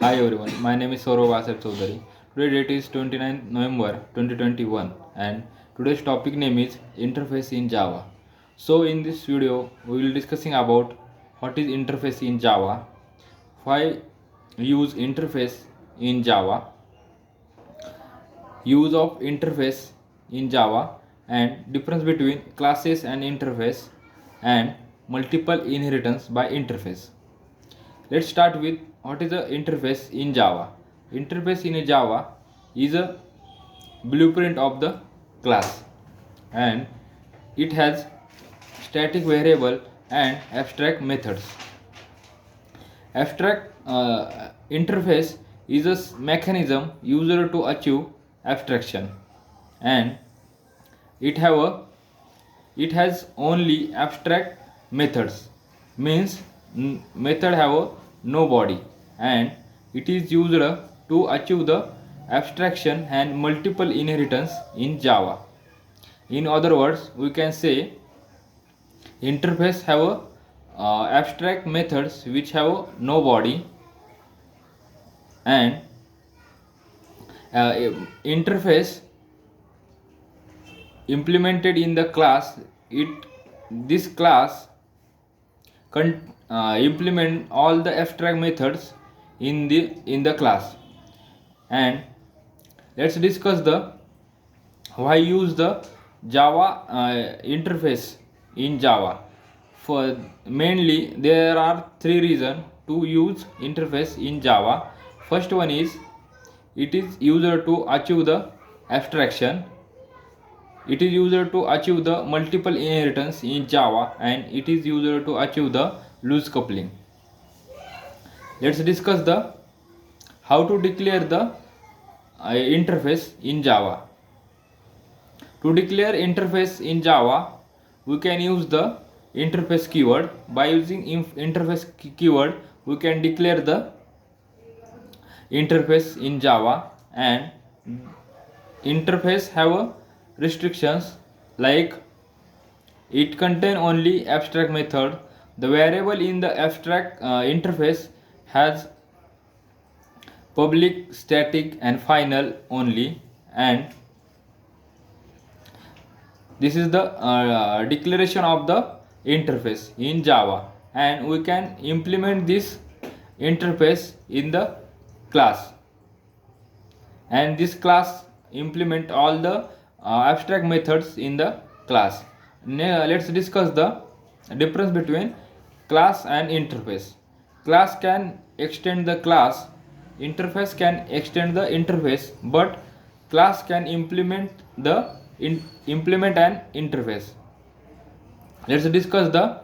Hi everyone, my name is Saurav Asad Chaudhary. Today date is 29th November 2021 and today's topic name is interface in Java. So in this video we will discussing about what is interface in Java, why use interface in Java, use of interface in Java and difference between classes and interface and multiple inheritance by interface. Let's start with what is a interface in Java. Interface in Java is a blueprint of the class and it has static variable and abstract methods. Abstract interface is a mechanism used to achieve abstraction and it have a it has only abstract methods, means method have a no body and it is used to achieve the abstraction and multiple inheritance in Java. In other words, we can say interface have a abstract methods which have no body and uh, interface implemented in the class. This class implement all the abstract methods in the class. And let's discuss the why use the Java interface in Java. For mainly there are three reasons to use interface in Java. First one is it is used to achieve the abstraction. It is used to achieve the multiple inheritance in Java and it is used to achieve the loose coupling. Let's discuss the how to declare the interface in Java. To declare interface in Java, we can use the interface keyword. By using interface keyword, we can declare the interface in Java, and interface have a restrictions like it contain only abstract method. The variable in the abstract interface has public, static and final only, and this is the declaration of the interface in Java, and we can implement this interface in the class, and this class implement all the abstract methods in the class. Let's discuss the difference between class and interface. Class can extend the class, interface can extend the interface, but class can implement an interface. Let's discuss the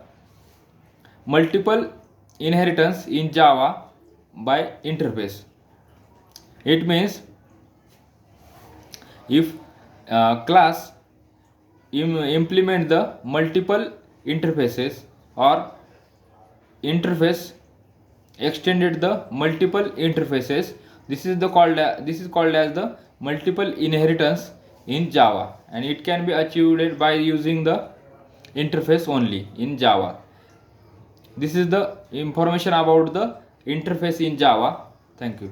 multiple inheritance in Java by interface. It means if class implement the multiple interfaces or interface extended the multiple interfaces, this is called as the multiple inheritance in Java, and it can be achieved by using the interface only in Java. This is the information about the interface in Java. Thank you.